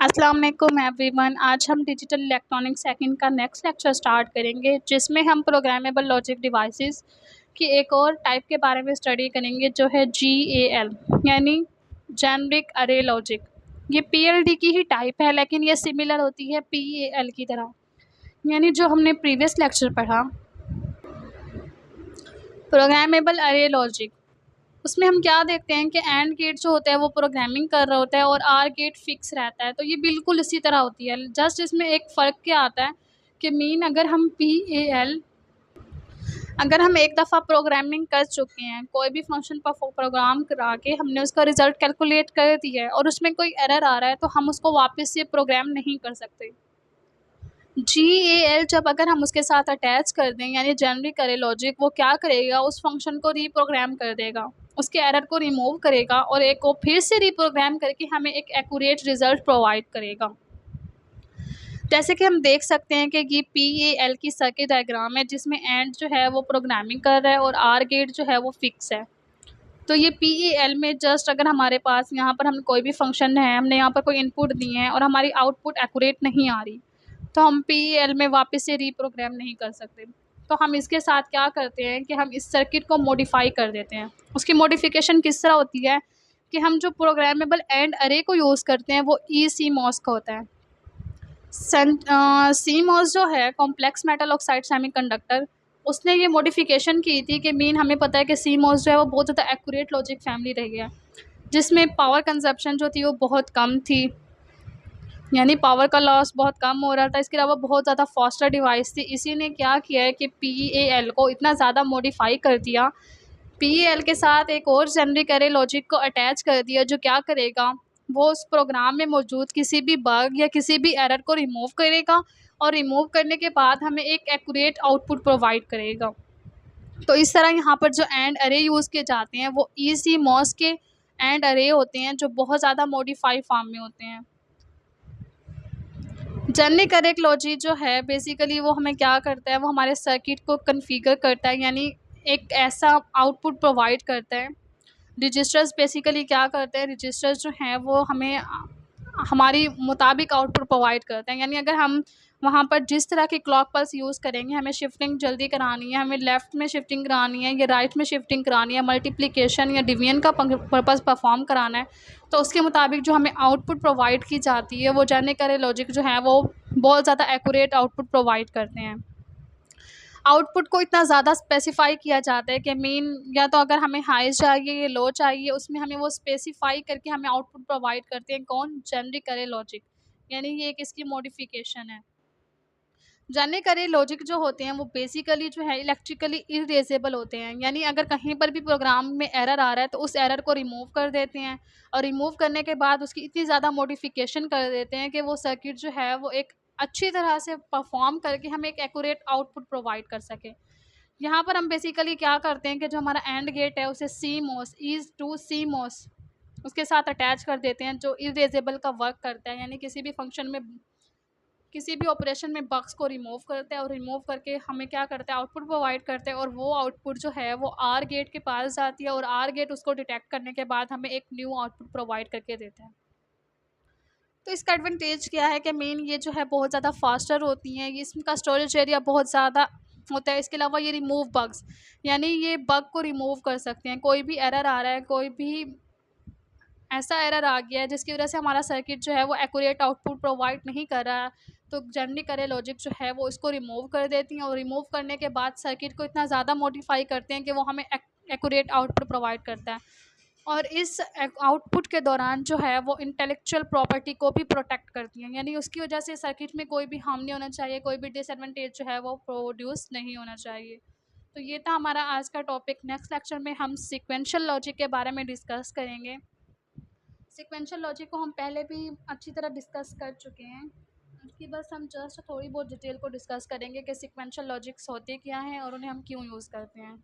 अस्सलाम वालेकुम एवरीवन। आज हम डिजिटल इलेक्ट्रॉनिक सेकंड का नेक्स्ट लेक्चर स्टार्ट करेंगे, जिसमें हम प्रोग्रामेबल लॉजिक डिवाइसेस की एक और टाइप के बारे में स्टडी करेंगे, जो है GAL यानी जेनरिक अरे लॉजिक। ये PLD की ही टाइप है, लेकिन ये सिमिलर होती है PAL की तरह। यानी जो हमने प्रीवियस लेक्चर पढ़ा प्रोग्रामेबल अरे लॉजिक, उसमें हम क्या देखते हैं कि एंड गेट जो होता है वो प्रोग्रामिंग कर रहा होता है और आर गेट फिक्स रहता है। तो ये बिल्कुल इसी तरह होती है, जस्ट इसमें एक फ़र्क क्या आता है कि मीन अगर हम एक दफ़ा प्रोग्रामिंग कर चुके हैं, कोई भी फंक्शन पर प्रोग्राम करा के हमने उसका रिज़ल्ट कैलकुलेट कर दिया है और उसमें कोई एरर आ रहा है, तो हम उसको वापस से प्रोग्राम नहीं कर सकते। GAL जब अगर हम उसके साथ अटैच कर दें, यानी जेनरिक अरे लॉजिक, वो क्या करेगा, उस फंक्शन को रीप्रोग्राम कर देगा, उसके एरर को रिमूव करेगा और एक को फिर से रीप्रोग्राम करके हमें एक एक्यूरेट रिजल्ट प्रोवाइड करेगा। जैसे कि हम देख सकते हैं कि ये PAL की सर्किट डायग्राम है, जिसमें एंड जो है वो प्रोग्रामिंग कर रहा है और आर गेट जो है वो फिक्स है। तो ये PAL में जस्ट अगर हमारे पास यहाँ पर हम कोई भी फंक्शन है, हमने यहाँ पर कोई इनपुट दिए हैं और हमारी आउटपुट एक्यूरेट नहीं आ रही, तो हम PAL में वापस से रीप्रोग्राम नहीं कर सकते। तो हम इसके साथ क्या करते हैं कि हम इस सर्किट को मॉडिफाई कर देते हैं। उसकी मॉडिफिकेशन किस तरह होती है कि हम जो प्रोग्रामेबल एंड अरे को यूज़ करते हैं वो CMOS का होता है। CMOS जो है कॉम्प्लेक्स मेटल ऑक्साइड सेमीकंडक्टर, उसने ये मॉडिफिकेशन की थी कि मीन हमें पता है कि CMOS जो है वो बहुत ज़्यादा एक्यूरेट लॉजिक फैमिली रही है, जिसमें पावर कंजप्शन जो थी वो बहुत कम थी, यानी पावर का लॉस बहुत कम हो रहा था। इसके अलावा बहुत ज़्यादा फास्टर डिवाइस थी। इसी ने क्या किया है कि PAL को इतना ज़्यादा मॉडिफाई कर दिया, PAL के साथ एक और जेनरिक अरे लॉजिक को अटैच कर दिया, जो क्या करेगा, वो उस प्रोग्राम में मौजूद किसी भी बग या किसी भी एरर को रिमूव करेगा और रिमूव करने के बाद हमें एक एक्यूरेट आउटपुट प्रोवाइड करेगा। तो इस तरह यहाँ पर जो एंड अरे यूज़ किए जाते हैं वो CMOS के एंड अरे होते हैं, जो बहुत ज़्यादा मॉडिफाई फॉर्म में होते हैं। जेनरिक अरे लॉजिक जो है बेसिकली वो हमें क्या करता है, वो हमारे सर्किट को कॉन्फ़िगर करता है, यानी एक ऐसा आउटपुट प्रोवाइड करता है। रजिस्टर्स बेसिकली क्या करते हैं, रजिस्टर्स जो हैं वो हमें हमारी मुताबिक आउटपुट प्रोवाइड करते हैं। यानी अगर हम वहाँ पर जिस तरह की क्लॉक पल्स यूज़ करेंगे, हमें शिफ्टिंग जल्दी करानी है, हमें लेफ़्ट में शिफ्टिंग करानी है या राइट में शिफ्टिंग करानी है, मल्टीप्लिकेशन या डिवीजन का पर्पज़ परफॉर्म कराना है, तो उसके मुताबिक जो हमें आउटपुट प्रोवाइड की जाती है, वो जेनरिक अरे लॉजिक जो है वो बहुत ज़्यादा एक्यूरेट आउटपुट प्रोवाइड करते हैं। आउटपुट को इतना ज़्यादा स्पेसिफ़ाई किया जाता है कि मीन या तो अगर हमें हाई चाहिए या लो चाहिए, उसमें हमें वो स्पेसिफ़ाई करके हमें आउटपुट प्रोवाइड करते हैं कौन? जेनरिक अरे लॉजिक। यानी ये एक इसकी मॉडिफ़िकेशन है। जेनरिक अरे लॉजिक जो होते हैं वो बेसिकली जो है इलेक्ट्रिकली इरेज़ेबल होते हैं, यानी अगर कहीं पर भी प्रोग्राम में एरर आ रहा है तो उस एरर को रिमूव कर देते हैं और रिमूव करने के बाद उसकी इतनी ज़्यादा मॉडिफ़िकेशन कर देते हैं कि वो सर्किट जो है वो एक अच्छी तरह से परफ़ॉर्म करके हमें एक एक्यूरेट आउटपुट प्रोवाइड कर सके। यहाँ पर हम बेसिकली क्या करते हैं कि जो हमारा एंड गेट है उसे CMOS इज़ टू CMOS उसके साथ अटैच कर देते हैं, जो इरेज़ेबल का वर्क करता है, यानी किसी भी फंक्शन में किसी भी ऑपरेशन में बग्स को रिमूव करता है और रिमूव करके हमें क्या करता है, आउटपुट प्रोवाइड करते हैं और वो आउटपुट जो है वो आर गेट के पास जाती है और आर गेट उसको डिटेक्ट करने के बाद हमें एक न्यू आउटपुट प्रोवाइड करके देता है। तो इसका एडवांटेज क्या है कि मेन ये जो है बहुत ज़्यादा फास्टर होती हैं, ये इसका स्टोरेज एरिया बहुत ज़्यादा होता है। इसके अलावा ये रिमूव बग्स, यानी ये बग को रिमूव कर सकते हैं। कोई भी एरर आ रहा है, कोई भी ऐसा एरर आ गया है जिसकी वजह से हमारा सर्किट जो है वो एक्यूरेट आउटपुट प्रोवाइड नहीं कर रहा है, तो जेनरिक अरे लॉजिक जो है वो इसको रिमूव कर देती हैं और रिमूव करने के बाद सर्किट को इतना ज़्यादा मॉडिफाई करते हैं कि वो हमें एक्यूरेट आउटपुट प्रोवाइड करता है। और इस आउटपुट के दौरान जो है वो इंटेलेक्चुअल प्रॉपर्टी को भी प्रोटेक्ट करती हैं, यानी उसकी वजह से सर्किट में कोई भी हार्म नहीं होना चाहिए, कोई भी डिसएडवांटेज जो है वो प्रोड्यूस नहीं होना चाहिए। तो ये था हमारा आज का टॉपिक। नेक्स्ट लेक्चर में हम सीक्वेंशियल लॉजिक के बारे में डिस्कस करेंगे। सीक्वेंशियल लॉजिक को हम पहले भी अच्छी तरह डिस्कस कर चुके हैं, उसकी बस हम जस्ट थोड़ी बहुत डिटेल को डिस्कस करेंगे कि सीक्वेंशियल लॉजिक्स होते क्या हैं और उन्हें हम क्यों यूज़ करते हैं।